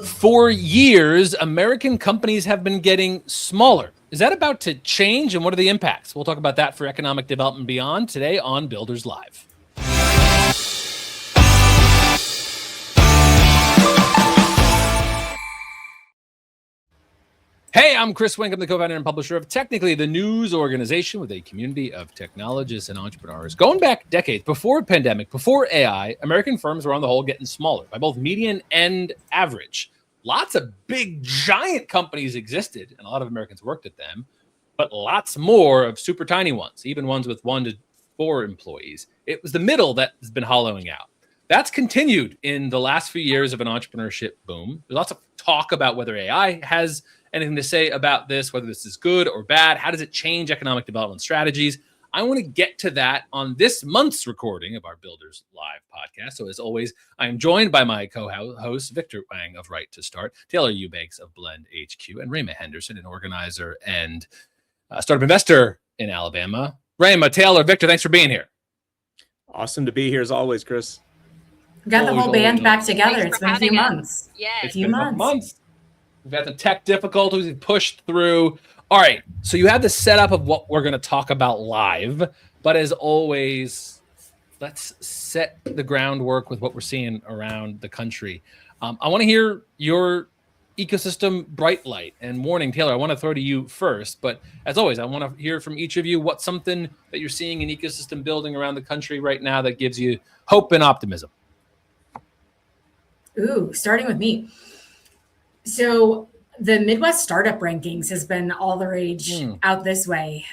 For years, American companies have been getting smaller. Is that about to change, and what are the impacts? We'll talk about that for Economic Development Beyond today on Builders Live. Hey, I'm Chris Wink. I'm the co-founder and publisher of Technically, the news organization with a community of technologists and entrepreneurs. Going back decades, before pandemic, before AI, American firms were on the whole getting smaller by both median and average. Lots of big, giant companies existed, and a lot of Americans worked at them, but lots more of super tiny ones, even ones with 1 to 4 employees. It was the middle that has been hollowing out. That's continued in the last few years of an entrepreneurship boom. There's lots of talk about whether AI has anything to say about this, whether this is good or bad. How does it change economic development strategies? I want to get to that on this month's recording of our Builders Live podcast. So as always, I am joined by my co-host, Victor Hwang of Right to start, Taylor Eubanks of BlendHQ, and Rae'Mah Henderson, an organizer and startup investor in Alabama. Rae'Mah, Taylor, Victor, thanks for being here. Awesome to be here as always, Chris. We got the whole band back together. It's been a few months. Yeah, it's been months. We've had the tech difficulties we've pushed through. All right, so you have the setup of what we're going to talk about live, but as always, let's set the groundwork with what we're seeing around the country. I want to hear your ecosystem bright light and warning. Taylor, I want to throw to you first, but as always, I want to hear from each of you what's something that you're seeing in ecosystem building around the country right now that gives you hope and optimism. Ooh, starting with me. So the Midwest startup rankings has been all the rage out this way.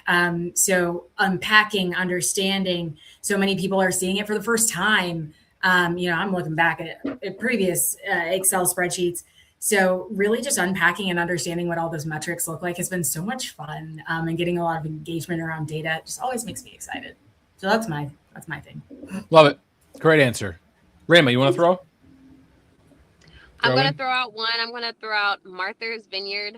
So unpacking, understanding, so many people are seeing it for the first time. I'm looking back at previous Excel spreadsheets. So really just unpacking and understanding what all those metrics look like has been so much fun, and getting a lot of engagement around data just always makes me excited. So that's my thing. Love it. Great answer. Rae'Mah, you want to throw? I'm going to throw out one. I'm going to throw out Martha's Vineyard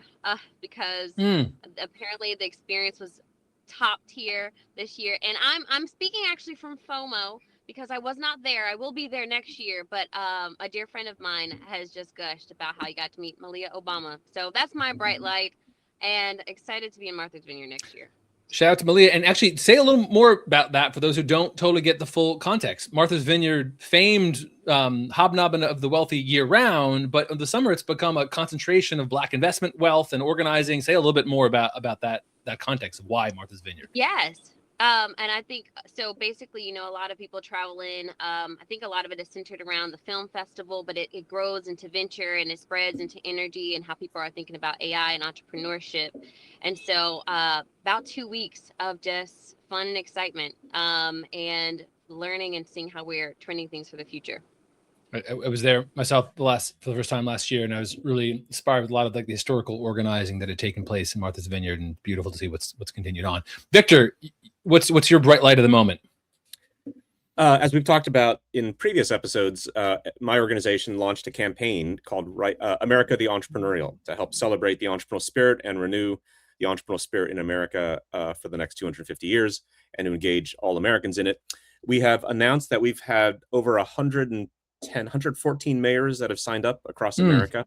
because apparently the experience was top tier this year. And I'm speaking actually from FOMO because I was not there. I will be there next year. But a dear friend of mine has just gushed about how he got to meet Malia Obama. So that's my bright light, and excited to be in Martha's Vineyard next year. Shout out to Malia. And actually say a little more about that for those who don't totally get the full context. Martha's Vineyard, famed hobnobbing of the wealthy year round, but in the summer it's become a concentration of Black investment wealth and organizing. Say a little bit more about that context of why Martha's Vineyard. Yes. And I think, so basically, a lot of people travel in. I think a lot of it is centered around the film festival, but it grows into venture and it spreads into energy and how people are thinking about AI and entrepreneurship. And so about 2 weeks of just fun and excitement and learning and seeing how we're trending things for the future. I was there myself for the first time last year, and I was really inspired with a lot of the historical organizing that had taken place in Martha's Vineyard, and beautiful to see what's continued on. Victor, what's your bright light of the moment? As we've talked about in previous episodes, my organization launched a campaign called America the Entrepreneurial to help celebrate the entrepreneurial spirit and renew the entrepreneurial spirit in America for the next 250 years and to engage all Americans in it. We have announced that we've had over 114 mayors that have signed up across America,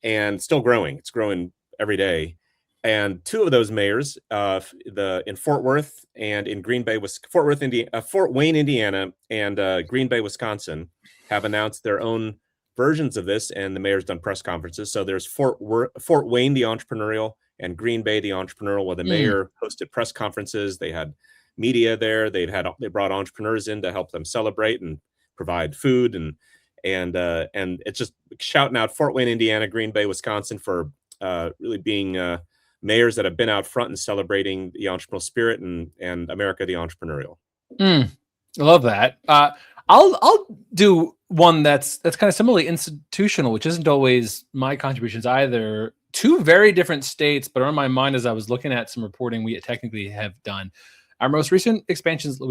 and still growing. It's growing every day. And 2 of those mayors, in Fort Worth and in Green Bay, Fort Wayne, Indiana, and Green Bay, Wisconsin, have announced their own versions of this, and the mayor's done press conferences. So there's Fort Wayne, the entrepreneurial, and Green Bay, the entrepreneurial, where the mayor hosted press conferences. They had media there. They brought entrepreneurs in to help them celebrate and provide food, and it's just shouting out Fort Wayne, Indiana, Green Bay, Wisconsin for really being mayors that have been out front and celebrating the entrepreneurial spirit and America the entrepreneurial. I love that. I'll do one that's kind of similarly institutional, which isn't always my contributions either. 2 very different states, but on my mind as I was looking at some reporting we technically have done. Our most recent expansions that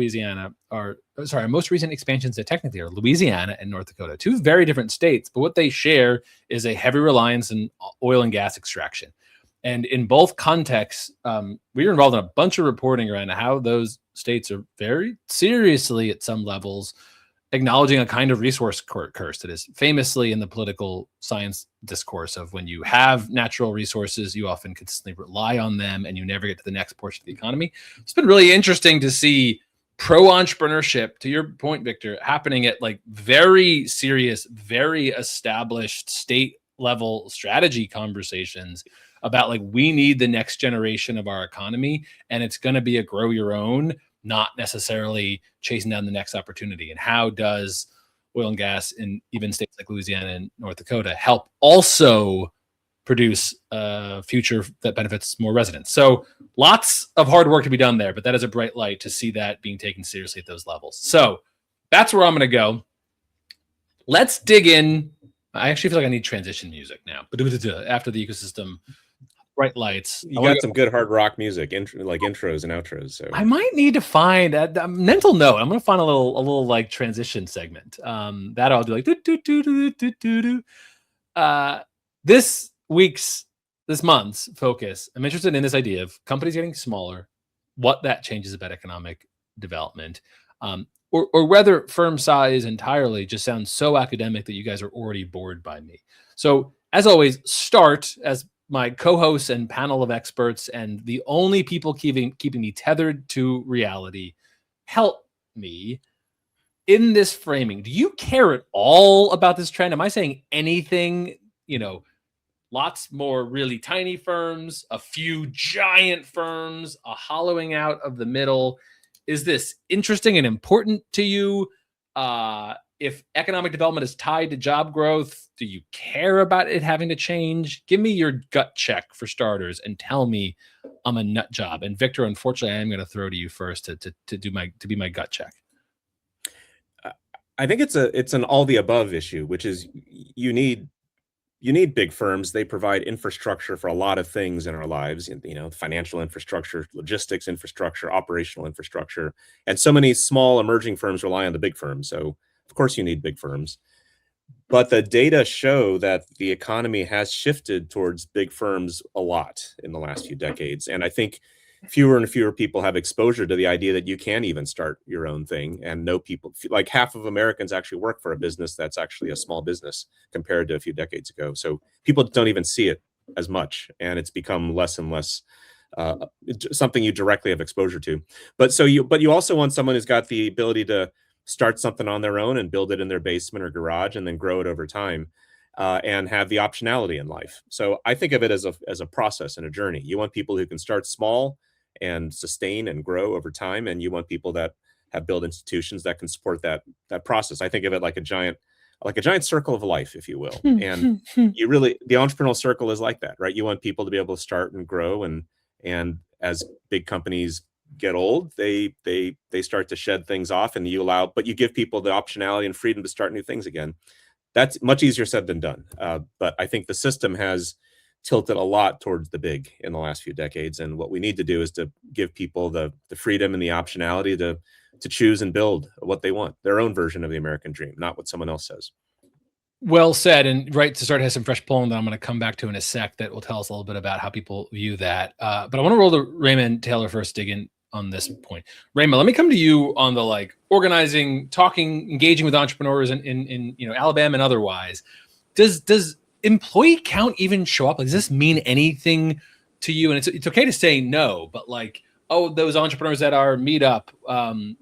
technically are Louisiana and North Dakota, 2 very different states, but what they share is a heavy reliance on oil and gas extraction. And in both contexts, we were involved in a bunch of reporting around how those states are very seriously, at some levels, acknowledging a kind of resource curse that is famously in the political science discourse of when you have natural resources, you often consistently rely on them and you never get to the next portion of the economy. It's been really interesting to see pro-entrepreneurship, to your point, Victor, happening at like very serious, very established state level strategy conversations about like, we need the next generation of our economy, and it's going to be a grow your own, not necessarily chasing down the next opportunity. And how does oil and gas in even states like Louisiana and North Dakota help also produce a future that benefits more residents? So lots of hard work to be done there, but that is a bright light to see that being taken seriously at those levels. So that's where I'm going to go. Let's dig in. I actually feel like I need transition music now, but after the ecosystem, bright lights. You got some good hard rock music, like intros and outros. So I might need to find a mental note. I'm going to find a little like transition segment. That I'll do like this month's focus. I'm interested in this idea of companies getting smaller, what that changes about economic development, or whether firm size entirely just sounds so academic that you guys are already bored by me. So as always, start as my co-hosts and panel of experts and the only people keeping me tethered to reality. Help me in this framing. Do you care at all about this trend? Am I saying anything, lots more really tiny firms, a few giant firms, a hollowing out of the middle? Is this interesting and important to you? If economic development is tied to job growth, do you care about it having to change? Give me your gut check for starters and tell me I'm a nut job. And Victor, unfortunately, I am going to throw to you first to be my gut check. I think it's an all the above issue, which is you need big firms. They provide infrastructure for a lot of things in our lives, financial infrastructure, logistics infrastructure, operational infrastructure. And so many small emerging firms rely on the big firms. So of course you need big firms. But the data show that the economy has shifted towards big firms a lot in the last few decades. And I think fewer and fewer people have exposure to the idea that you can even start your own thing, and know people, like half of Americans actually work for a business that's actually a small business compared to a few decades ago. So people don't even see it as much, and it's become less and less something you directly have exposure to. But you also want someone who's got the ability to start something on their own and build it in their basement or garage and then grow it over time, and have the optionality in life. So I think of it as a process and a journey. You want people who can start small and sustain and grow over time, and you want people that have built institutions that can support that process. I think of it like a giant circle of life, if you will. And the entrepreneurial circle is like that, right? You want people to be able to start and grow, and as big companies get old, they start to shed things off, and but you give people the optionality and freedom to start new things again. That's much easier said than done. But I think the system has tilted a lot towards the big in the last few decades. And what we need to do is to give people the freedom and the optionality to choose and build what they want, their own version of the American dream, not what someone else says. Well said. And right to start has some fresh polling that I'm going to come back to in a sec that will tell us a little bit about how people view that. But I want to roll to Raymond Taylor first, dig in on this point. Rae'Mah, let me come to you on the organizing, talking, engaging with entrepreneurs in Alabama and otherwise. Does employee count even show up? Does this mean anything to you? And it's okay to say no, but those entrepreneurs at our meetup,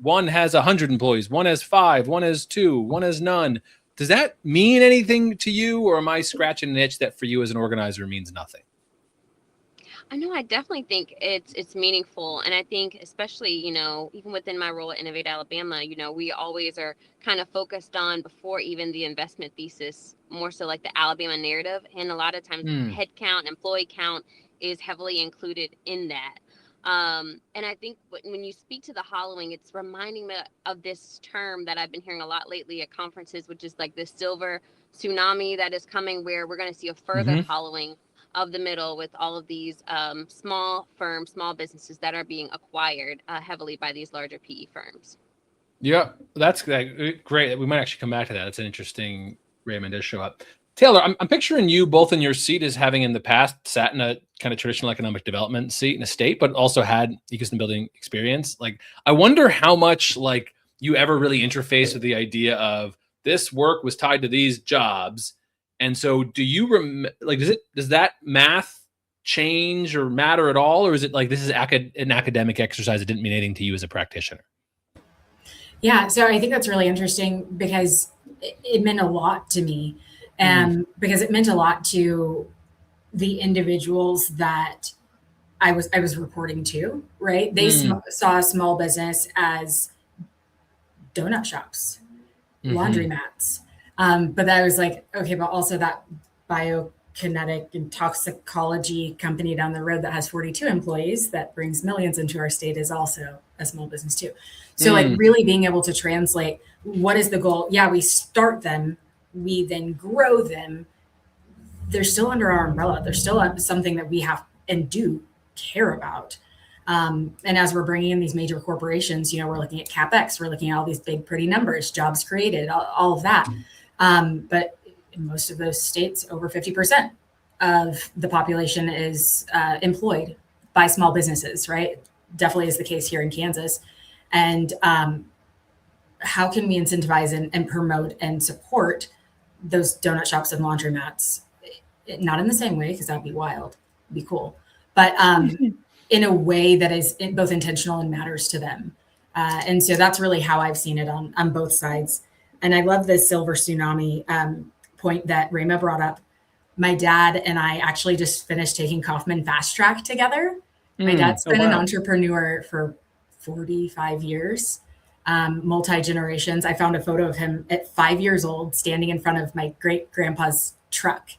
one has 100 employees, one has 5, one has 2, one has none. Does that mean anything to you, or am I scratching an itch that for you as an organizer means nothing? I know, I definitely think it's meaningful. And I think especially, even within my role at Innovate Alabama, we always are kind of focused on, before even the investment thesis, more so like the Alabama narrative. And a lot of times head count, employee count is heavily included in that. And I think when you speak to the hollowing, it's reminding me of this term that I've been hearing a lot lately at conferences, which is like this silver tsunami that is coming, where we're going to see a further hollowing of the middle with all of these small firms, small businesses that are being acquired heavily by these larger PE firms. Yeah, that's great. We might actually come back to that. That's an interesting, Raymond does show up. Taylor, I'm picturing you both in your seat as having in the past sat in a kind of traditional economic development seat in a state, but also had ecosystem building experience. I wonder how much you ever really interface with the idea of this work was tied to these jobs. And so do you does that math change or matter at all? Or is it like, this is an academic exercise that didn't mean anything to you as a practitioner? Yeah. So I think that's really interesting because it meant a lot to me. Because it meant a lot to the individuals that I was reporting to, right? They saw small business as donut shops, laundromats. But I was like, okay, but also that biokinetic and toxicology company down the road that has 42 employees that brings millions into our state is also a small business too. So like really being able to translate, what is the goal? Yeah, we start them, we then grow them. They're still under our umbrella. They're still something that we have and do care about. And as we're bringing in these major corporations, we're looking at CapEx, we're looking at all these big, pretty numbers, jobs created, all of that. But in most of those states, over 50% of the population is employed by small businesses, right? Definitely is the case here in Kansas. And how can we incentivize and promote and support those donut shops and laundromats? Not in the same way, because that'd be wild, it'd be cool, but in a way that is both intentional and matters to them. And so that's really how I've seen it on both sides. And I love this silver tsunami point that Rae'Mah brought up. My dad and I actually just finished taking Kauffman Fast Track together. My dad's been an entrepreneur for 45 years, multi-generations. I found a photo of him at 5 years old, standing in front of my great grandpa's truck.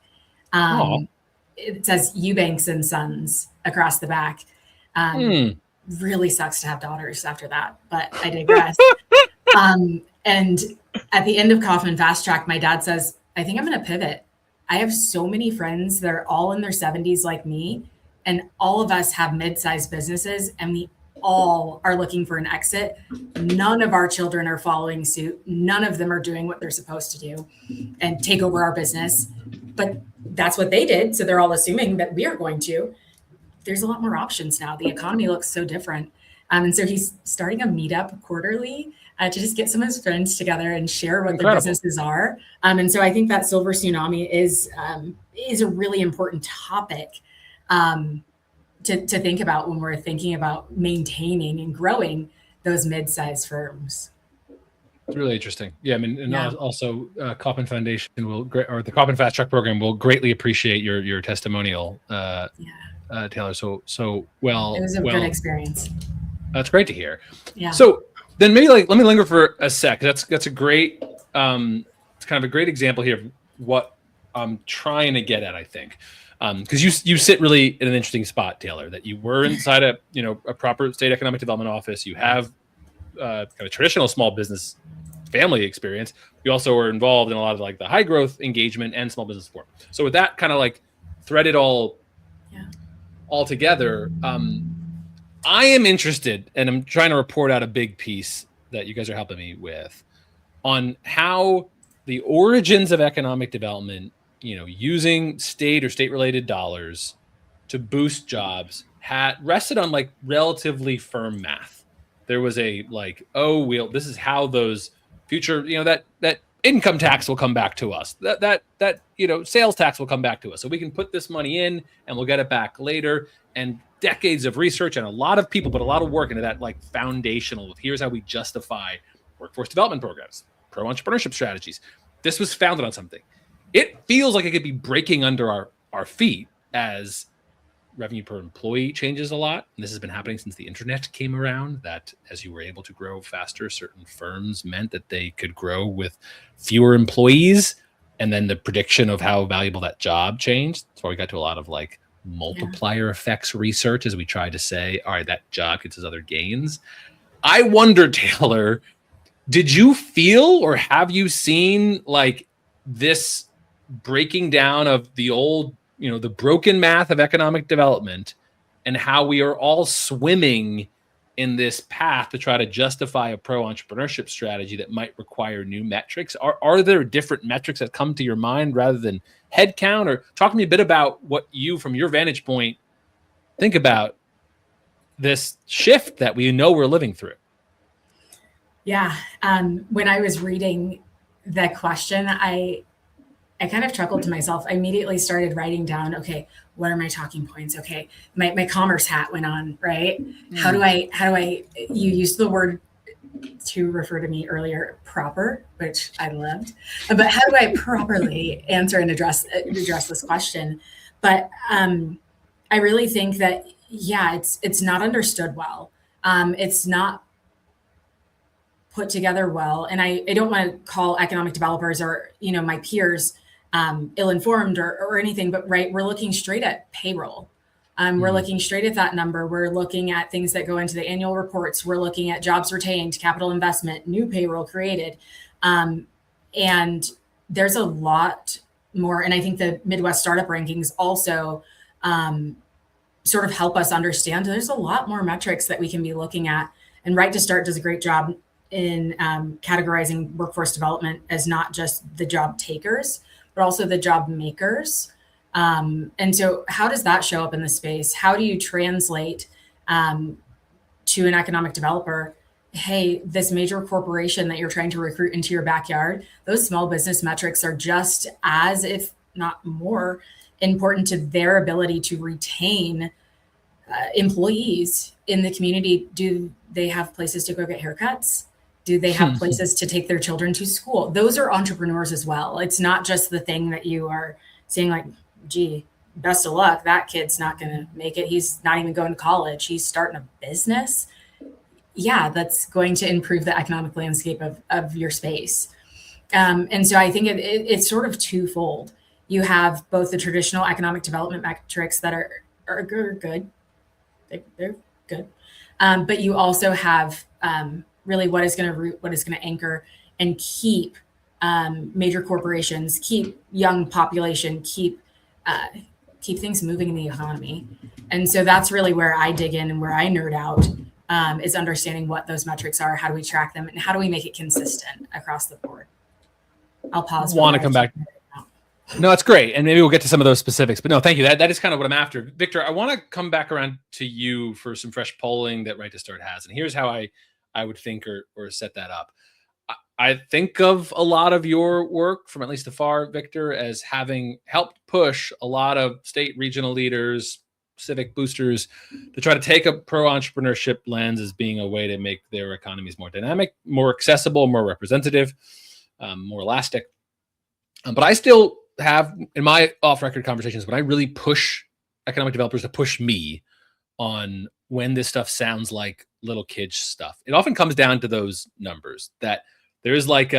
It says Eubanks and Sons across the back. Really sucks to have daughters after that, but I digress. And at the end of Kauffman Fast Track, my dad says, I think I'm going to pivot. I have so many friends that are all in their 70s like me, and all of us have mid-sized businesses, and we all are looking for an exit. None of our children are following suit. None of them are doing what they're supposed to do and take over our business. But that's what they did. So they're all assuming that we are going to. There's a lot more options now. The economy looks so different. And so he's starting a meetup quarterly to just get some of his friends together and share what their businesses are. And so I think that silver tsunami is a really important topic to think about when we're thinking about maintaining and growing those mid-sized firms. It's really interesting. Yeah, I mean, and also Kauffman Foundation or the Kauffman Fast Track program will greatly appreciate your testimonial, Taylor. So well. It was a good experience. That's great to hear. Yeah. So then maybe let me linger for a sec. That's a great, it's kind of a great example here of what I'm trying to get at, I think. Because you sit really in an interesting spot, Taylor, that you were inside a proper state economic development office. You have kind of traditional small business family experience. You also were involved in a lot of like the high growth engagement and small business support. So with that kind of like threaded all together, I am interested, and I'm trying to report out a big piece that you guys are helping me with on how the origins of economic development, using state or state-related dollars to boost jobs rested on like relatively firm math. There was a like, this is how those future, that income tax will come back to us. That sales tax will come back to us. So we can put this money in and we'll get it back later. And decades of research and a lot of people put a lot of work into that like foundational of here's how we justify workforce development programs, pro-entrepreneurship strategies. This was founded on something. It feels like it could be breaking under our feet as revenue per employee changes a lot. And this has been happening since the internet came around, that as you were able to grow faster, certain firms meant that they could grow with fewer employees. And then the prediction of how valuable that job changed. That's why we got to a lot of like multiplier effects research as we try to say, all right, that job gets us other gains. I wonder, Taylor, did you feel or have you seen like this breaking down of the old, the broken math of economic development and how we are all swimming in this path to try to justify a pro-entrepreneurship strategy that might require new metrics? Are there different metrics that come to your mind rather than head count? Or talk to me a bit about what you, from your vantage point, think about this shift that we know we're living through. Yeah. When I was reading the question, I kind of chuckled to myself. I immediately started writing down, okay, what are my talking points? Okay, my commerce hat went on, right? How do I, you used the word to refer to me earlier, proper, which I loved, but how do I properly answer and address this question? But I really think that, yeah, it's not understood well. It's not put together well. And I don't want to call economic developers or, my peers ill-informed or anything, but right, we're looking straight at payroll. We're looking straight at that number. We're looking at things that go into the annual reports. We're looking at jobs retained, capital investment, new payroll created. And there's a lot more. And I think the Midwest startup rankings also sort of help us understand there's a lot more metrics that we can be looking at. And Right to Start does a great job in categorizing workforce development as not just the job takers, but also the job makers. And so how does that show up in the space? How do you translate to an economic developer, hey, this major corporation that you're trying to recruit into your backyard, those small business metrics are just as, if not more, important to their ability to retain employees in the community. Do they have places to go get haircuts? Do they have places to take their children to school? Those are entrepreneurs as well. It's not just the thing that you are saying like, gee, best of luck. That kid's not going to make it. He's not even going to college. He's starting a business. Yeah, that's going to improve the economic landscape of your space. And so I think it's sort of twofold. You have both the traditional economic development metrics that are good. They're good. But you also have really what is going to root, what is going to anchor and keep major corporations, keep young population, keep things moving in the economy. And so that's really where I dig in and where I nerd out, is understanding what those metrics are, how do we track them, and how do we make it consistent across the board. I'll pause. Want to come back? No, that's great. And maybe we'll get to some of those specifics. But no, thank you. That is kind of what I'm after. Victor, I want to come back around to you for some fresh polling that Right to Start has. And here's how I would think or set that up. I think of a lot of your work from at least afar, Victor, as having helped push a lot of state regional leaders, civic boosters to try to take a pro-entrepreneurship lens as being a way to make their economies more dynamic, more accessible, more representative, more elastic. But I still have, in my off-record conversations, when I really push economic developers to push me on when this stuff sounds like little kids stuff, it often comes down to those numbers that there's like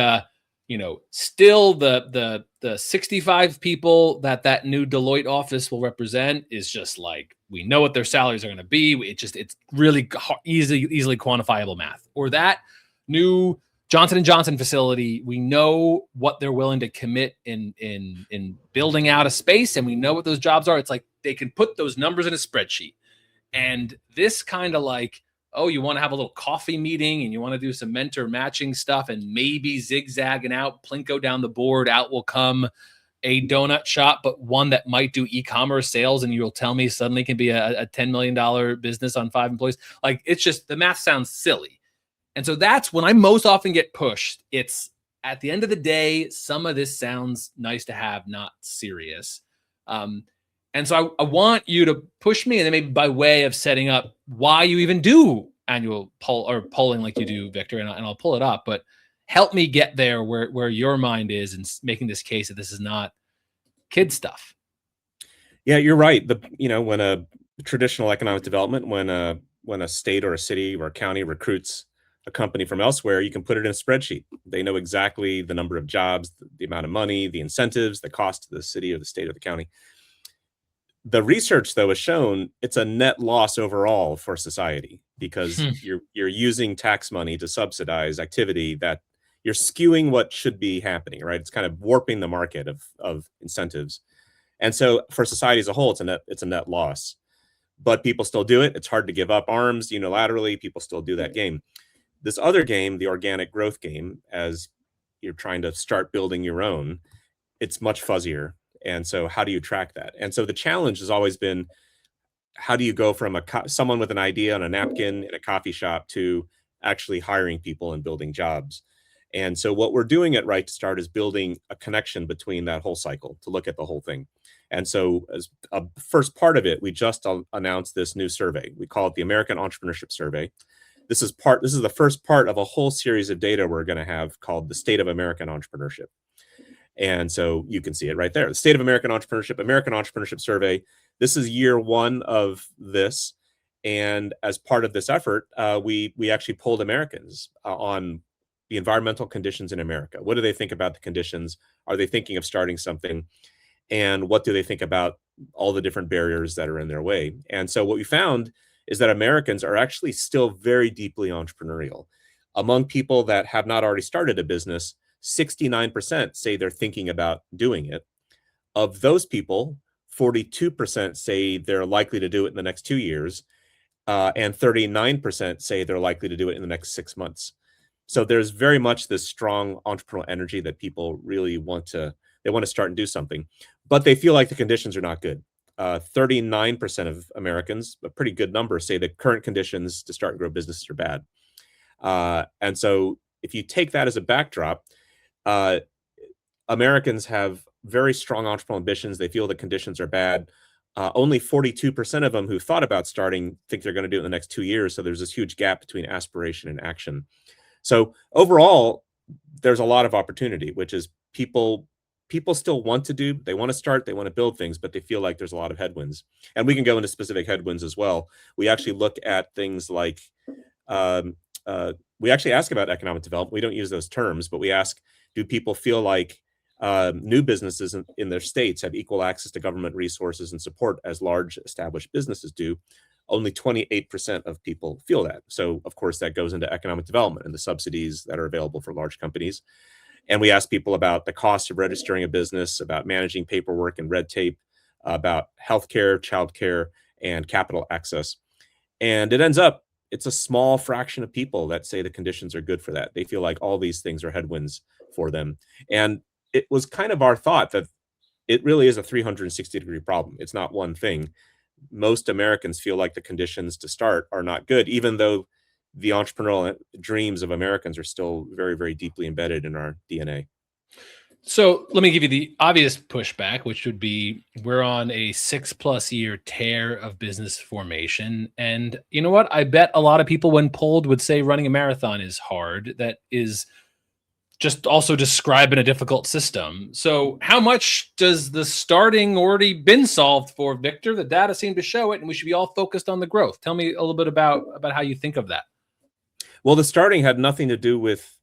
still the 65 people that new Deloitte office will represent is just like, we know what their salaries are going to be. It's really easily quantifiable math. Or that new Johnson & Johnson facility, we know what they're willing to commit in building out a space, and we know what those jobs are. It's like they can put those numbers in a spreadsheet. And this kind of like, oh, you want to have a little coffee meeting and you want to do some mentor matching stuff and maybe zigzagging out, plinko down the board, out will come a donut shop, but one that might do e-commerce sales, and you'll tell me suddenly can be a $10 million business on 5 employees. Like, it's just, the math sounds silly. And so that's when I most often get pushed. It's at the end of the day, some of this sounds nice to have, not serious. And so I want you to push me, and then maybe by way of setting up why you even do annual polling like you do, Victor, and I'll pull it up, but help me get there where your mind is in making this case that this is not kid stuff. Yeah, you're right. When a traditional economic development, when a state or a city or a county recruits a company from elsewhere, you can put it in a spreadsheet. They know exactly the number of jobs, the amount of money, the incentives, the cost to the city or the state or the county. The research, though, has shown it's a net loss overall for society, because you're using tax money to subsidize activity that you're skewing what should be happening, right? It's kind of warping the market of incentives. And so for society as a whole, it's a net loss. But people still do it. It's hard to give up arms unilaterally. People still do that game. This other game, the organic growth game, as you're trying to start building your own, it's much fuzzier. And so how do you track that? And so the challenge has always been, how do you go from someone with an idea on a napkin in a coffee shop to actually hiring people and building jobs. And so what we're doing at Right to Start is building a connection between that whole cycle to look at the whole thing. And so as a first part of it, we just announced this new survey. We call it the American Entrepreneurship Survey. This is the first part of a whole series of data we're going to have called the State of American Entrepreneurship. And so you can see it right there. The State of American Entrepreneurship Survey. This is year one of this. And as part of this effort, we actually polled Americans on the environmental conditions in America. What do they think about the conditions? Are they thinking of starting something? And what do they think about all the different barriers that are in their way? And so what we found is that Americans are actually still very deeply entrepreneurial. Among people that have not already started a business, 69% say they're thinking about doing it. Of those people, 42% say they're likely to do it in the next 2 years, and 39% say they're likely to do it in the next 6 months. So there's very much this strong entrepreneurial energy that people really want to start and do something, but they feel like the conditions are not good. 39% of Americans, a pretty good number, say the current conditions to start and grow businesses are bad. And so if you take that as a backdrop, Americans have very strong entrepreneurial ambitions. They feel the conditions are bad. Only 42% of them who thought about starting think they're going to do it in the next 2 years. So there's this huge gap between aspiration and action. So overall, there's a lot of opportunity, which is people still want to do, they want to start, they want to build things, but they feel like there's a lot of headwinds. And we can go into specific headwinds as well. We actually look at things like, we actually ask about economic development. We don't use those terms, but we ask, do people feel like new businesses in their states have equal access to government resources and support as large established businesses do? Only 28% of people feel that. So of course that goes into economic development and the subsidies that are available for large companies. And we ask people about the cost of registering a business, about managing paperwork and red tape, about healthcare, childcare, and capital access. And it ends up, it's a small fraction of people that say the conditions are good for that. They feel like all these things are headwinds for them. And it was kind of our thought that it really is a 360-degree problem. It's not one thing. Most Americans feel like the conditions to start are not good, even though the entrepreneurial dreams of Americans are still very, very deeply embedded in our DNA. So let me give you the obvious pushback, which would be we're on a 6+ year tear of business formation. And you know what? I bet a lot of people when polled would say running a marathon is hard. That is just also describing a difficult system. So how much does the starting already been solved for, Victor? The data seem to show it, and we should be all focused on the growth. Tell me a little bit about how you think of that. Well, the starting had nothing to do with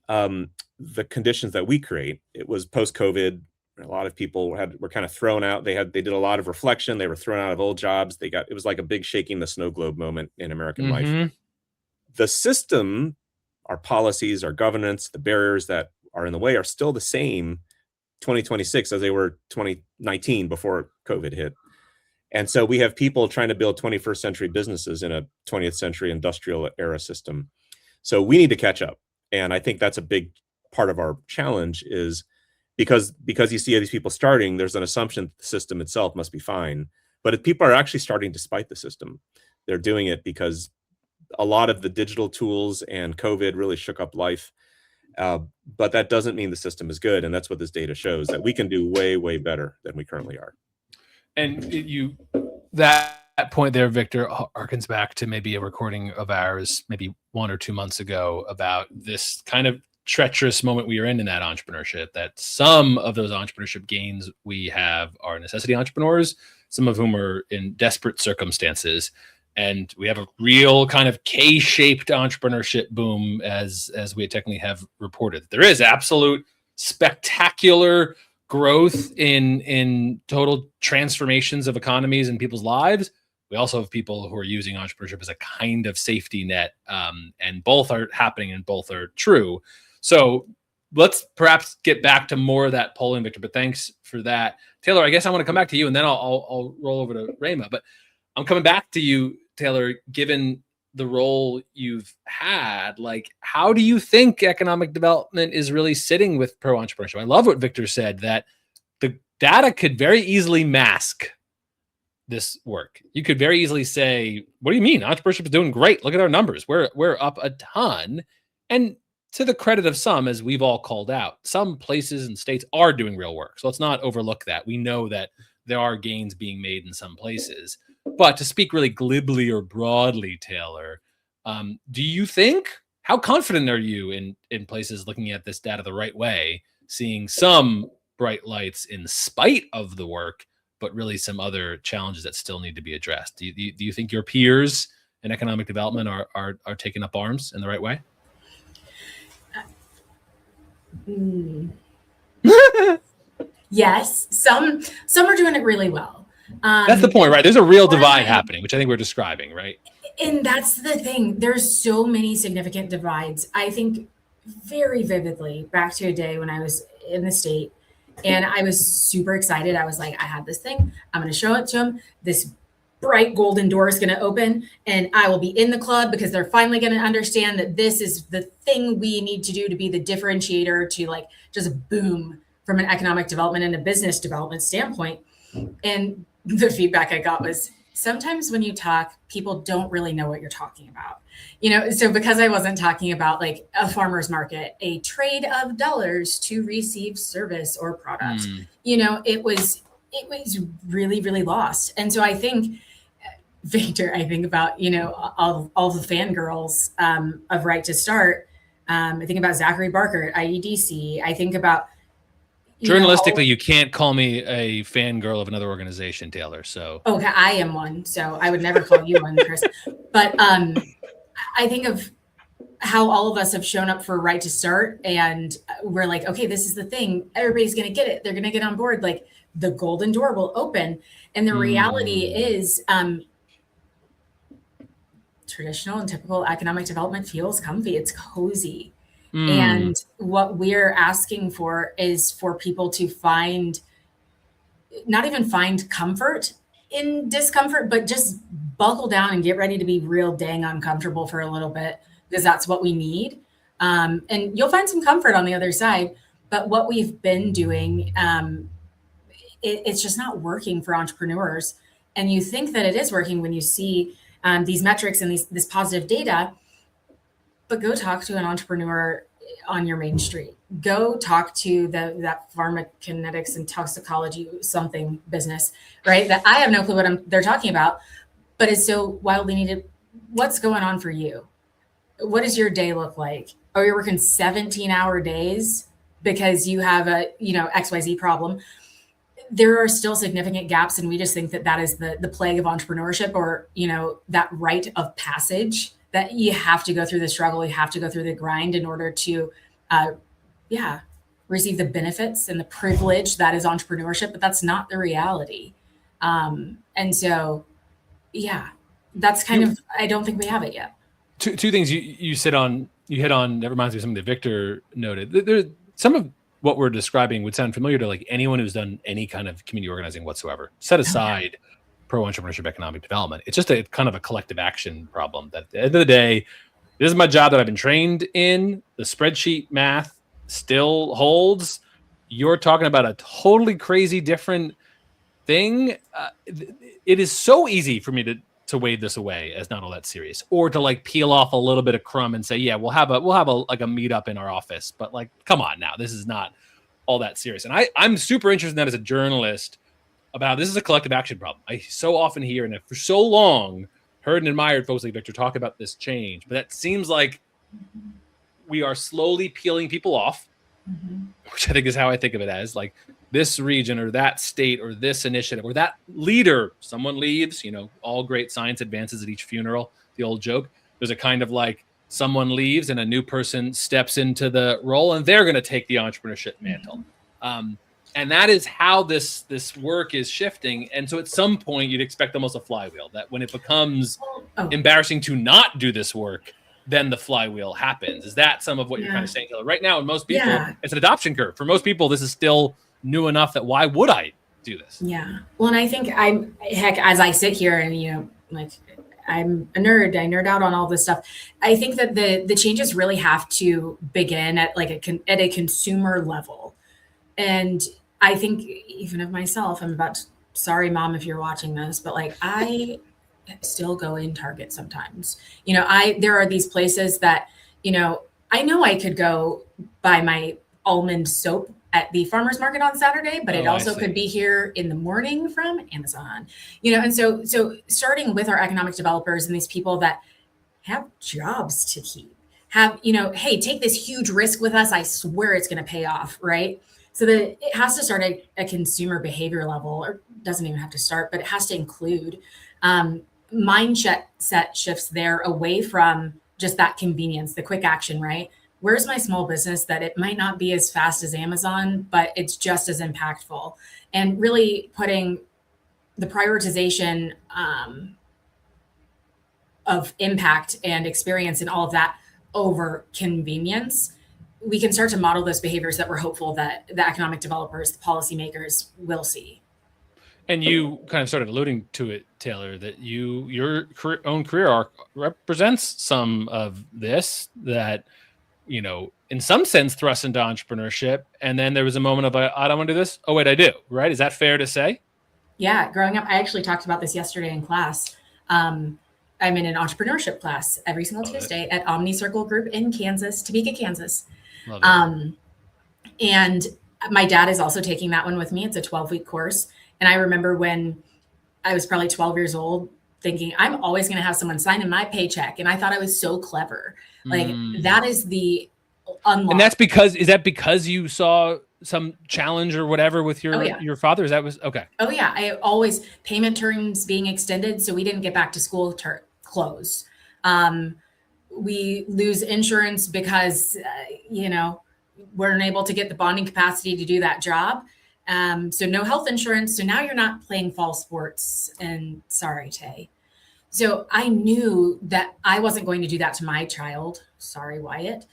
the conditions that we create. It was post-COVID. A lot of people were kind of thrown out. They did a lot of reflection. They were thrown out of old jobs. It was like a big shaking the snow globe moment in American life. The system, our policies, our governance, the barriers that are in the way are still the same 2026 as they were 2019 before COVID hit. And so we have people trying to build 21st century businesses in a 20th century industrial era system. So we need to catch up. And I think that's a big part of our challenge is because you see these people starting, there's an assumption that the system itself must be fine. But if people are actually starting despite the system, they're doing it because a lot of the digital tools and COVID really shook up life. But that doesn't mean the system is good. And that's what this data shows, that we can do way, way better than we currently are. And that point there, Victor, harkens back to maybe a recording of ours maybe 1 or 2 months ago about this kind of treacherous moment we are in that entrepreneurship, that some of those entrepreneurship gains we have are necessity entrepreneurs, some of whom are in desperate circumstances. And we have a real kind of K-shaped entrepreneurship boom as we technically have reported. There is absolute spectacular growth in total transformations of economies and people's lives. We also have people who are using entrepreneurship as a kind of safety net, and both are happening and both are true. So let's perhaps get back to more of that polling, Victor, but thanks for that. Taylor, I guess I want to come back to you and then I'll roll over to Rae'Mah, but I'm coming back to you, Taylor, given the role you've had. Like, how do you think economic development is really sitting with pro-entrepreneurship? I love what Victor said, that the data could very easily mask this work. You could very easily say, what do you mean? Entrepreneurship is doing great. Look at our numbers. We're up a ton. And to the credit of some, as we've all called out, some places and states are doing real work. So let's not overlook that. We know that there are gains being made in some places. But to speak really glibly or broadly, Taylor, do you think, how confident are you in places looking at this data the right way, seeing some bright lights in spite of the work, but really some other challenges that still need to be addressed? Do you think your peers in economic development are taking up arms in the right way? Yes, some are doing it really well. That's the point, right? There's a real divide happening, which I think we're describing, right? And that's the thing. There's so many significant divides. I think very vividly back to a day when I was in the state and I was super excited. I was like, I have this thing. I'm going to show it to them. This bright golden door is going to open and I will be in the club because they're finally going to understand that this is the thing we need to do to be the differentiator to like just boom from an economic development and a business development standpoint. And the feedback I got was, sometimes when you talk, people don't really know what you're talking about. So because I wasn't talking about like a farmer's market, a trade of dollars to receive service or product, it was really, really lost. And so I think, Victor, I think about, all the fangirls of Right to Start. I think about Zachary Barker at IEDC. I think about, journalistically, you can't call me a fangirl of another organization, Taylor. So okay, I am one, so I would never call you one, Chris. But I think of how all of us have shown up for Right to Start, and we're like, okay, this is the thing. Everybody's going to get it. They're going to get on board. Like the golden door will open, and the reality is, traditional and typical economic development feels comfy. It's cozy. And what we're asking for is for people to not even find comfort in discomfort, but just buckle down and get ready to be real dang uncomfortable for a little bit, because that's what we need. And you'll find some comfort on the other side. But what we've been doing, it's just not working for entrepreneurs. And you think that it is working when you see these metrics and this positive data. But go talk to an entrepreneur on your main street. Go talk to that pharmacokinetics and toxicology something business, right? That I have no clue what they're talking about, but it's so wildly needed. What's going on for you? What does your day look like? Oh, you're working 17-hour days because you have a XYZ problem. There are still significant gaps, and we just think that is the plague of entrepreneurship, or that rite of passage. That you have to go through the struggle, you have to go through the grind in order to, receive the benefits and the privilege that is entrepreneurship, but that's not the reality. And so, that's kind of, I don't think we have it yet. Two things you hit on, that reminds me of something that Victor noted. There, some of what we're describing would sound familiar to like anyone who's done any kind of community organizing whatsoever. Set aside pro-entrepreneurship economic development. It's just a kind of a collective action problem that at the end of the day, this is my job that I've been trained in. The spreadsheet math still holds. You're talking about a totally crazy different thing. It is so easy for me to wave this away as not all that serious, or to like peel off a little bit of crumb and say, yeah, we'll have a like a meetup in our office, but like, come on now, this is not all that serious. And I'm super interested in that as a journalist, about this is a collective action problem. I so often hear, and for so long, heard and admired folks like Victor talk about this change, but that seems like we are slowly peeling people off, which I think is how I think of it as, like this region or that state or this initiative or that leader, someone leaves, all great science advances at each funeral, the old joke. There's a kind of like someone leaves and a new person steps into the role and they're going to take the entrepreneurship mantle. And that is how this work is shifting. And so at some point, you'd expect almost a flywheel, that when it becomes embarrassing to not do this work, then the flywheel happens. Is that some of what you're kind of saying, Taylor? Right now, in most people, it's an adoption curve. For most people, this is still new enough that why would I do this? Yeah. Well, and I think as I sit here and, I'm a nerd, I nerd out on all this stuff. I think that the changes really have to begin at a consumer level. And I think even of myself, I'm about sorry, Mom, if you're watching this, but like I still go in Target sometimes. There are these places that, I know I could go buy my almond soap at the farmer's market on Saturday, but it also could be here in the morning from Amazon, and so starting with our economic developers and these people that have jobs to keep, have, hey, take this huge risk with us. I swear it's going to pay off, right? So that it has to start at a consumer behavior level, or doesn't even have to start, but it has to include mindset shifts there away from just that convenience, the quick action, right? Where's my small business that it might not be as fast as Amazon, but it's just as impactful? And really putting the prioritization of impact and experience and all of that over convenience, we can start to model those behaviors that we're hopeful that the economic developers, the policymakers will see. And you kind of started alluding to it, Taylor, that your own career arc represents some of this, that, in some sense thrust into entrepreneurship. And then there was a moment of, I don't want to do this. Oh, wait, I do. Right. Is that fair to say? Yeah. Growing up, I actually talked about this yesterday in class. I'm in an entrepreneurship class every single Tuesday at Omni Circle Group in Kansas, Topeka, Kansas. And my dad is also taking that one with me. It's a 12-week course. And I remember when I was probably 12 years old thinking, I'm always going to have someone sign in my paycheck. And I thought I was so clever. Like that is the unlock. And is that because you saw some challenge or whatever with your father? Is that was okay? Oh yeah. I always payment terms being extended. So we didn't get back to school close. We lose insurance because, we're unable to get the bonding capacity to do that job. So no health insurance. So now you're not playing fall sports, and sorry, Tay. So I knew that I wasn't going to do that to my child. Sorry, Wyatt,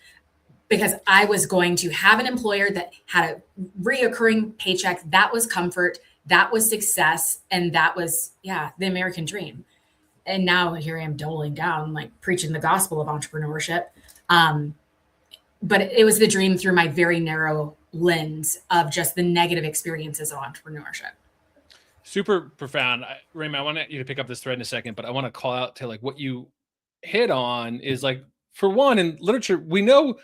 because I was going to have an employer that had a reoccurring paycheck. That was comfort. That was success. And that was, the American dream. And now here I am doling down, like preaching the gospel of entrepreneurship. But it was the dream through my very narrow lens of just the negative experiences of entrepreneurship. Super profound. Rae'Mah, I want you to pick up this thread in a second, but I want to call out to like what you hit on is like, for one, in literature, we know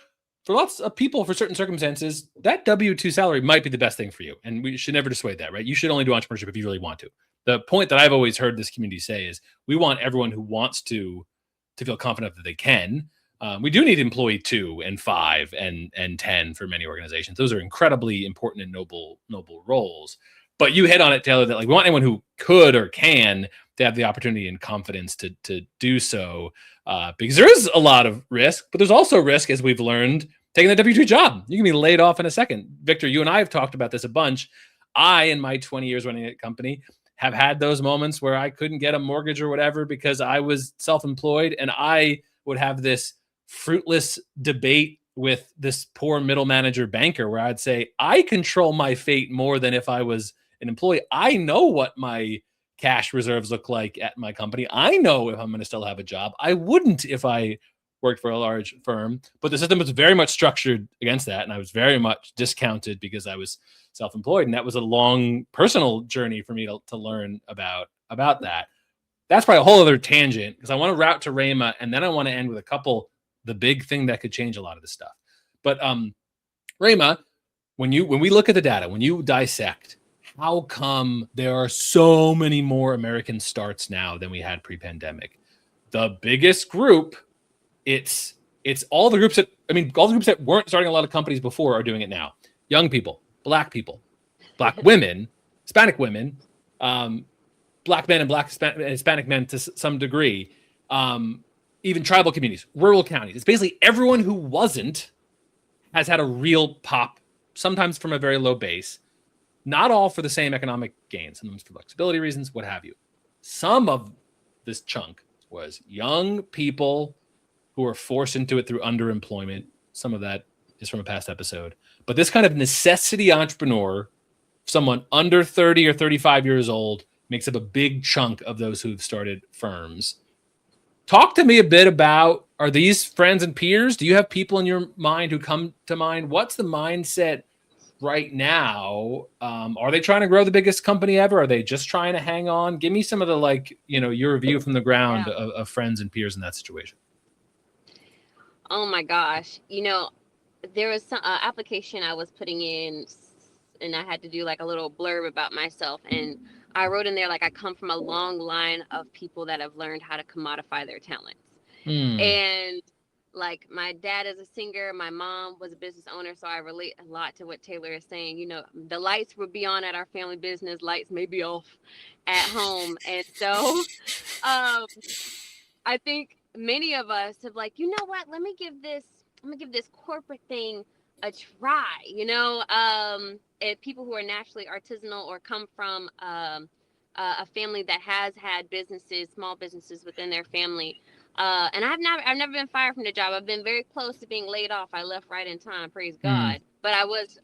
for lots of people, for certain circumstances, that W-2 salary might be the best thing for you. And we should never dissuade that, right? You should only do entrepreneurship if you really want to. The point that I've always heard this community say is we want everyone who wants to feel confident that they can. We do need employee 2 and 5 and 10 for many organizations. Those are incredibly important and noble roles. But you hit on it, Taylor, that like we want anyone who could or can to have the opportunity and confidence to do so, because there is a lot of risk, but there's also risk, as we've learned, taking the W-2 job. You can be laid off in a second. Victor, you and I have talked about this a bunch. I, in my 20 years running a company, have had those moments where I couldn't get a mortgage or whatever because I was self-employed, and I would have this fruitless debate with this poor middle manager banker where I'd say, I control my fate more than if I was an employee. I know what my cash reserves look like at my company. I know if I'm going to still have a job. I wouldn't if I worked for a large firm, but the system was very much structured against that. And I was very much discounted because I was self-employed. And that was a long personal journey for me to learn about that. That's probably a whole other tangent, because I want to route to Rae'Mah, and then I want to end with the big thing that could change a lot of this stuff. But Rae'Mah, when we look at the data, when you dissect, how come there are so many more American starts now than we had pre-pandemic? The biggest group, it's all the groups that weren't starting a lot of companies before are doing it now. Young people, black women, Hispanic women, black men and Hispanic men to some degree, even tribal communities, rural counties. It's basically everyone who wasn't has had a real pop, sometimes from a very low base, not all for the same economic gain, sometimes for flexibility reasons, what have you. Some of this chunk was young people who were forced into it through underemployment. Some of that is from a past episode. But this kind of necessity entrepreneur, someone under 30 or 35 years old, makes up a big chunk of those who've started firms. Talk to me a bit about, are these friends and peers? Do you have people in your mind who come to mind? What's the mindset right now? Are they trying to grow the biggest company ever? Are they just trying to hang on? Give me some of the, like, your view from the ground of friends and peers in that situation. Oh my gosh. There was some application I was putting in, and I had to do like a little blurb about myself. And I wrote in there, like, I come from a long line of people that have learned how to commodify their talents. And like, my dad is a singer, my mom was a business owner, so I relate a lot to what Taylor is saying. The lights would be on at our family business, lights may be off at home. And so I think many of us have, like, you know what, let me give this corporate thing a try. People who are naturally artisanal or come from a family that has had small businesses within their family. And I've never been fired from the job. I've been very close to being laid off. I left right in time, praise God. But I was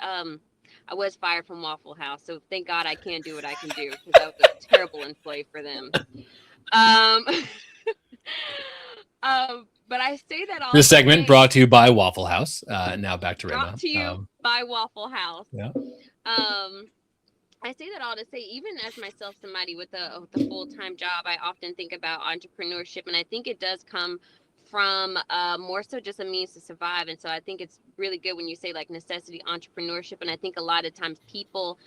fired from Waffle House, so thank God I can do what I can do, because that was a terrible employee for them. But I say that all. This segment brought to you by Waffle House. Now back to Rae'Mah. Brought to you by Waffle House. Yeah. I say that all to say, even as myself, somebody with a full-time job, I often think about entrepreneurship, and I think it does come from more so just a means to survive. And so I think it's really good when you say, like, necessity entrepreneurship. And I think a lot of times people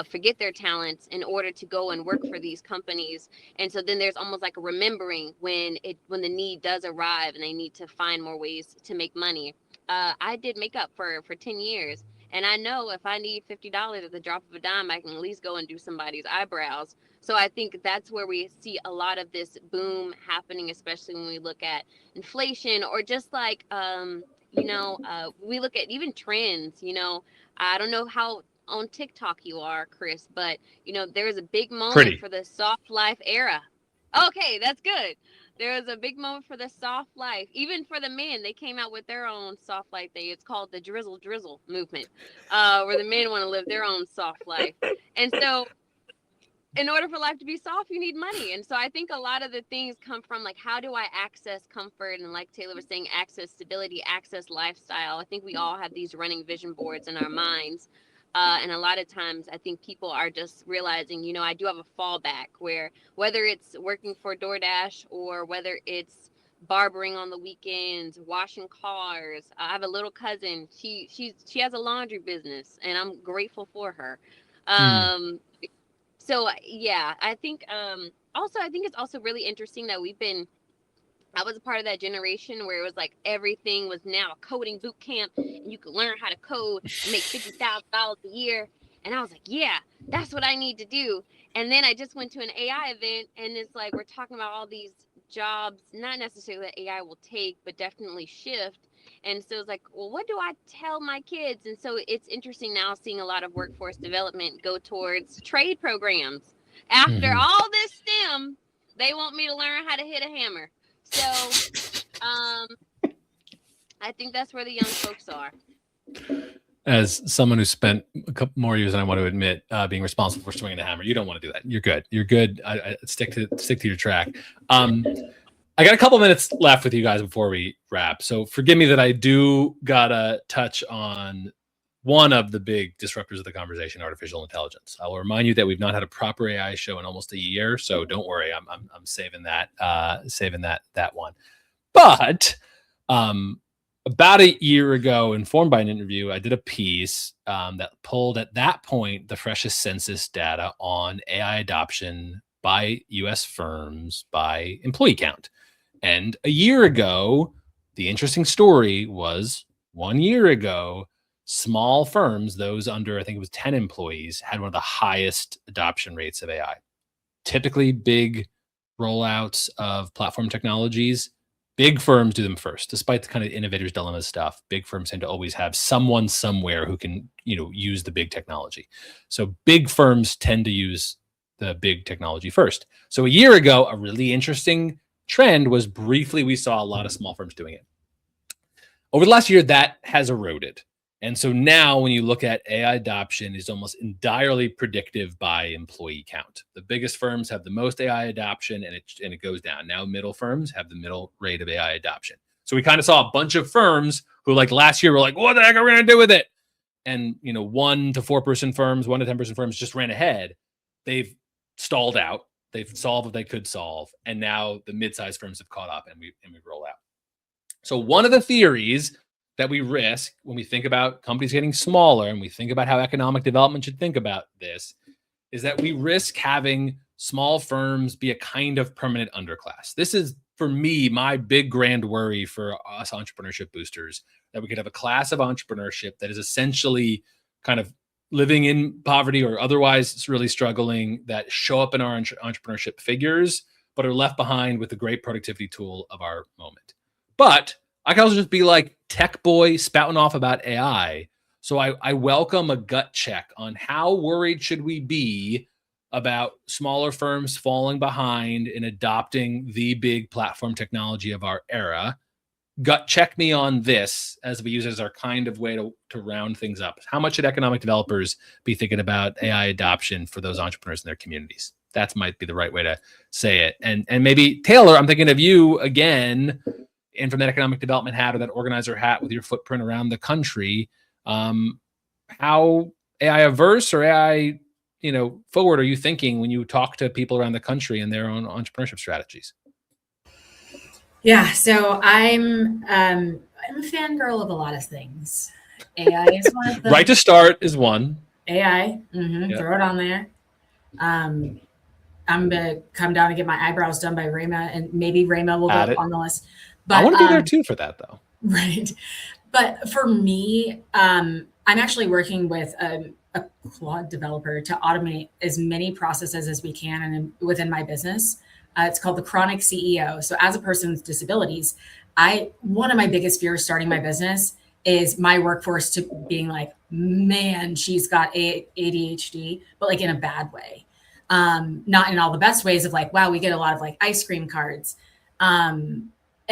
forget their talents in order to go and work for these companies. And so then there's almost like a remembering when the need does arrive and they need to find more ways to make money. I did makeup for 10 years. And I know if I need $50 at the drop of a dime, I can at least go and do somebody's eyebrows. So I think that's where we see a lot of this boom happening, especially when we look at inflation, or just like, we look at even trends. I don't know how on TikTok you are, Chris, but, there was a big moment for the soft life era. Okay, that's good. There was a big moment for the soft life. Even for the men, they came out with their own soft life thing. It's called the drizzle movement, where the men want to live their own soft life. And so in order for life to be soft, you need money. And so I think a lot of the things come from, like, how do I access comfort? And like Taylor was saying, access stability, access lifestyle. I think we all have these running vision boards in our minds. And a lot of times I think people are just realizing, I do have a fallback, where whether it's working for DoorDash or whether it's barbering on the weekends, washing cars. I have a little cousin. She has a laundry business, and I'm grateful for her. So yeah, I think it's also really interesting that I was a part of that generation where it was like everything was now a coding boot camp, and you could learn how to code and make $50,000 a year. And I was like, yeah, that's what I need to do. And then I just went to an AI event, and it's like, we're talking about all these jobs, not necessarily that AI will take, but definitely shift. And so it's like, well, what do I tell my kids? And so it's interesting now seeing a lot of workforce development go towards trade programs. After all this STEM, they want me to learn how to hit a hammer. So I think that's where the young folks are. As someone who spent a couple more years than I want to admit being responsible for swinging a hammer, you don't want to do that. You're good. You're good. I stick to your track. I got a couple minutes left with you guys before we wrap. So forgive me that I do gotta touch on one of the big disruptors of the conversation, artificial intelligence. I will remind you that we've not had a proper AI show in almost a year, so don't worry. I'm saving that one. But about a year ago, informed by an interview, I did a piece that pulled at that point the freshest census data on AI adoption by U.S. firms by employee count. And a year ago, the interesting story was 1 year ago, small firms, those under, I think it was 10 employees, had one of the highest adoption rates of AI. Typically, big rollouts of platform technologies, big firms do them first, despite the kind of innovator's dilemma stuff. Big firms tend to always have someone somewhere who can, use the big technology. So big firms tend to use the big technology first. So a year ago, a really interesting trend was briefly we saw a lot of small firms doing it. Over the last year, that has eroded. And so now when you look at AI adoption, is almost entirely predictive by employee count. The biggest firms have the most AI adoption, and it goes down. Now middle firms have the middle rate of AI adoption. So we kind of saw a bunch of firms who, like, last year were like, what the heck are we going to do with it? and 1 to 4 person firms, 1 to 10 person firms just ran ahead. They've stalled out. They've solved what they could solve, and now the mid-sized firms have caught up, and we roll out. So one of the theories that we risk when we think about companies getting smaller, and we think about how economic development should think about this, is that we risk having small firms be a kind of permanent underclass. This is, for me, my big grand worry for us entrepreneurship boosters, that we could have a class of entrepreneurship that is essentially kind of living in poverty or otherwise really struggling, that show up in our entrepreneurship figures, but are left behind with the great productivity tool of our moment. But I can also just be like tech boy spouting off about AI. So I welcome a gut check on how worried should we be about smaller firms falling behind in adopting the big platform technology of our era. Gut check me on this as we use it as our kind of way to round things up. How much should economic developers be thinking about AI adoption for those entrepreneurs in their communities? That might be the right way to say it. And maybe Taylor, I'm thinking of you again, and from that economic development hat or that organizer hat with your footprint around the country, how AI averse or AI forward are you thinking when you talk to people around the country and their own entrepreneurship strategies? Yeah, so I'm a fangirl of a lot of things. AI is one of them. Right to start is one. AI, throw it on there. I'm gonna come down and get my eyebrows done by Rae'Mah, and maybe Rae'Mah will go on the list. But I want to be there too for that, though. Right, but for me, I'm actually working with a Claude developer to automate as many processes as we can and within my business. It's called the Chronic CEO. So as a person with disabilities, one of my biggest fears starting my business is my workforce to being like, man, she's got ADHD, but like in a bad way. Not in all the best ways of like, wow, we get a lot of like ice cream cards. And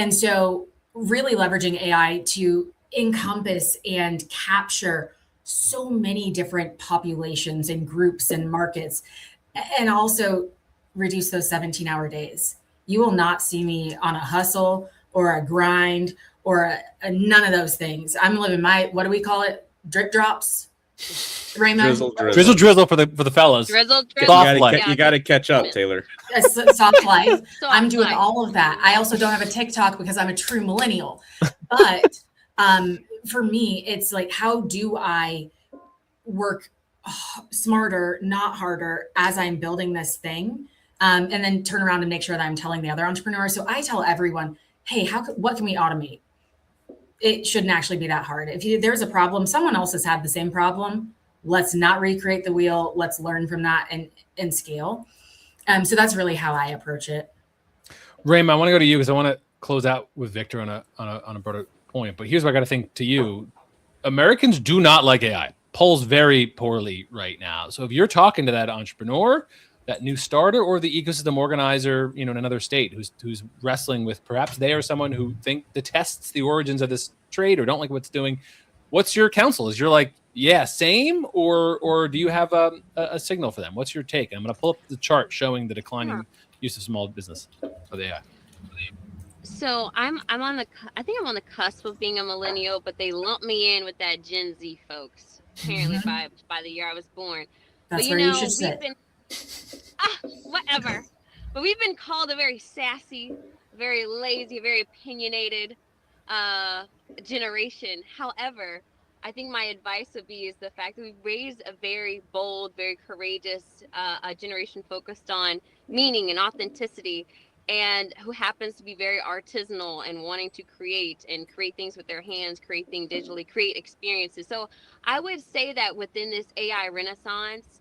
so really leveraging AI to encompass and capture so many different populations and groups and markets, and also reduce those 17-hour days. You will not see me on a hustle or a grind or none of those things. I'm living my, what do we call it? Drip drops? Rae'Mah? Drizzle for the fellas. Drizzle. You got to catch up, Taylor. Soft life. I'm doing all of that. I also don't have a TikTok because I'm a true millennial. But for me, it's like, how do I work smarter, not harder, as I'm building this thing? And then turn around and make sure that I'm telling the other entrepreneurs. So I tell everyone, hey, what can we automate? It shouldn't actually be that hard. If there's a problem, someone else has had the same problem. Let's not recreate the wheel. Let's learn from that and scale. So that's really how I approach it. Rae'Mah, I want to go to you because I want to close out with Victor on a broader point. But here's what I got to think to you. Americans do not like AI. Polls very poorly right now. So if you're talking to that entrepreneur, that new starter, or the ecosystem organizer, in another state who's wrestling with, perhaps they are someone who detests the origins of this trade or don't like what it's doing, what's your counsel? Is you're like, yeah, same, or do you have a signal for them? What's your take? And I'm going to pull up the chart showing the declining use of small business of AI. So I'm on the cusp of being a millennial, but they lump me in with that Gen Z folks. Apparently by the year I was born. That's where you should sit. Whatever. But we've been called a very sassy, very lazy, very opinionated generation. However, I think my advice would be is the fact that we've raised a very bold, very courageous generation focused on meaning and authenticity, and who happens to be very artisanal and wanting to create things with their hands, create things digitally, create experiences. So I would say that within this AI renaissance,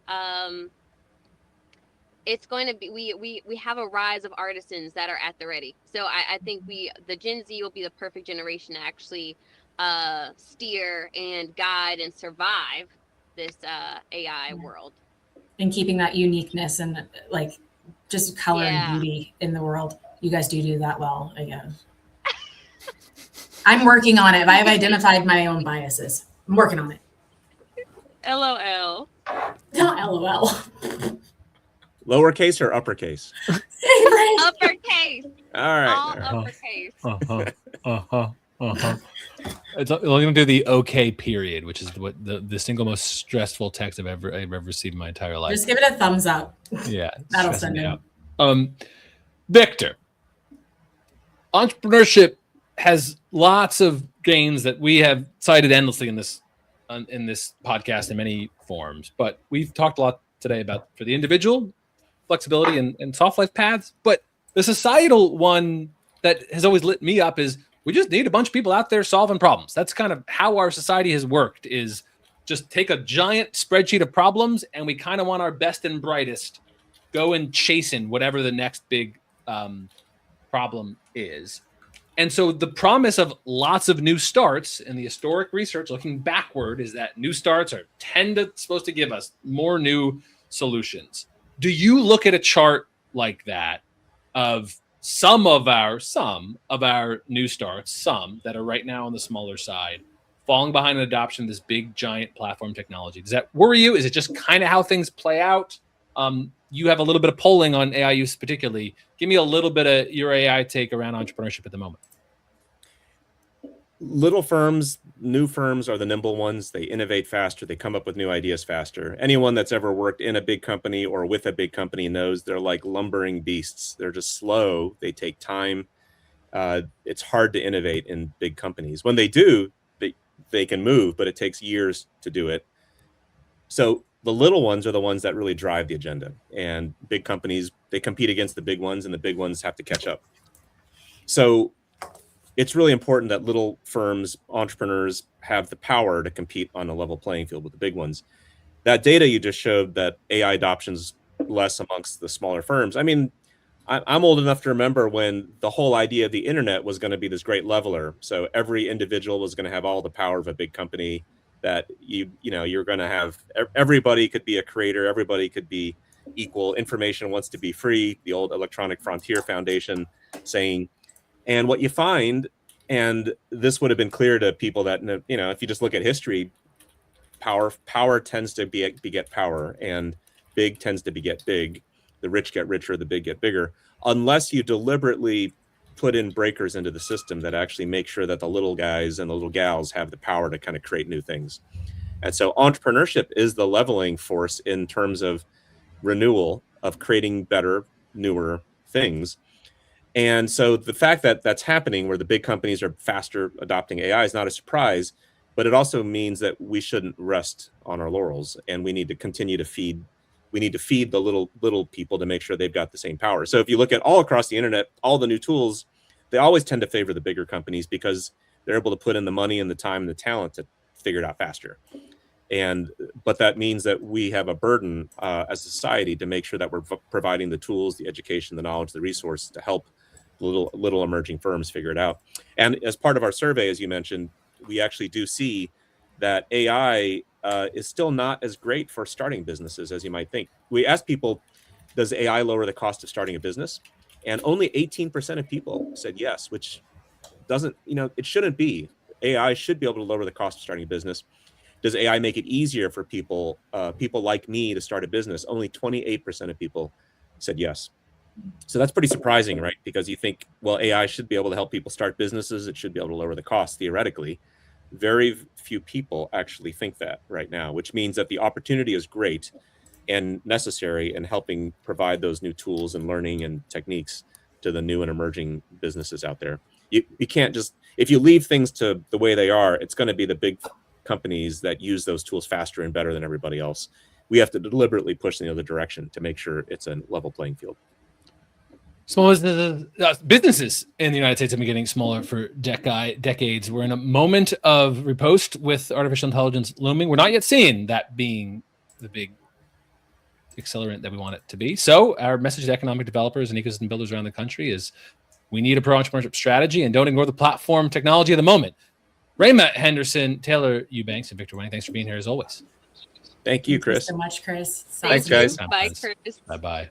it's going to be, we have a rise of artisans that are at the ready. So I think the Gen Z will be the perfect generation to actually steer and guide and survive this AI world. And keeping that uniqueness and like just color and beauty in the world. You guys do that well, I guess. I'm working on it. I've identified my own biases. I'm working on it. LOL. Not LOL. Lowercase or uppercase? Uppercase. All right. All uppercase. It's going to do the OK period, which is what the single most stressful text I've ever seen in my entire life. Just give it a thumbs up. Yeah, That'll send it. Victor, entrepreneurship has lots of gains that we have cited endlessly in this podcast in many forms, but we've talked a lot today about for the individual flexibility and soft life paths. But the societal one that has always lit me up is we just need a bunch of people out there solving problems. That's kind of how our society has worked, is just take a giant spreadsheet of problems and we kind of want our best and brightest go and chasing whatever the next big problem is. And so the promise of lots of new starts in the historic research looking backward is that new starts are supposed to give us more new solutions. Do you look at a chart like that of some of our new starts, some that are right now on the smaller side, falling behind an adoption of this big giant platform technology? Does that worry you? Is it just kind of how things play out? You have a little bit of polling on AI use particularly. Give me a little bit of your AI take around entrepreneurship at the moment. Little firms, new firms are the nimble ones. They innovate faster. They come up with new ideas faster. Anyone that's ever worked in a big company or with a big company knows they're like lumbering beasts. They're just slow. They take time. It's hard to innovate in big companies. When they do, they can move, but it takes years to do it. So the little ones are the ones that really drive the agenda. And big companies, they compete against the big ones, and the big ones have to catch up. So it's really important that little firms, entrepreneurs, have the power to compete on a level playing field with the big ones. That data you just showed that AI adoption's less amongst the smaller firms. I mean, I'm old enough to remember when the whole idea of the internet was going to be this great leveler. So every individual was going to have all the power of a big company, that you're going to have, everybody could be a creator, everybody could be equal, information wants to be free, the old Electronic Frontier Foundation saying. And what you find, and this would have been clear to people that, if you just look at history, power tends to beget power, and big tends to beget big. The rich get richer, the big get bigger, unless you deliberately put in breakers into the system that actually make sure that the little guys and the little gals have the power to kind of create new things. And so entrepreneurship is the leveling force in terms of renewal, of creating better, newer things. And so the fact that that's happening, where the big companies are faster adopting AI, is not a surprise, but it also means that we shouldn't rest on our laurels, and we need to continue to feed. We need to feed the little people to make sure they've got the same power. So if you look at all across the internet, all the new tools, they always tend to favor the bigger companies because they're able to put in the money and the time and the talent to figure it out faster. But that means that we have a burden as a society to make sure that we're providing the tools, the education, the knowledge, the resources to help little emerging firms figure it out. And as part of our survey, as you mentioned, we actually do see that AI is still not as great for starting businesses as you might think. We asked people, does AI lower the cost of starting a business? And only 18% of people said yes, which doesn't, it shouldn't be. AI should be able to lower the cost of starting a business. Does AI make it easier for people like me to start a business? Only 28% of people said yes. So that's pretty surprising, right? Because you think, well, AI should be able to help people start businesses. It should be able to lower the cost theoretically. Very few people actually think that right now, which means that the opportunity is great and necessary in helping provide those new tools and learning and techniques to the new and emerging businesses out there. You can't just, if you leave things to the way they are, it's going to be the big companies that use those tools faster and better than everybody else. We have to deliberately push in the other direction to make sure it's a level playing field. Small businesses in the United States have been getting smaller for decades. We're in a moment of riposte with artificial intelligence looming. We're not yet seeing that being the big accelerant that we want it to be. So our message to economic developers and ecosystem builders around the country is we need a pro-entrepreneurship strategy, and don't ignore the platform technology of the moment. Rae'Mah Henderson, Taylor Eubanks, and Victor Hwang, thanks for being here as always. Thank you, Chris. Thank you so much, Chris. Thanks, guys. Bye, Chris. Bye-bye.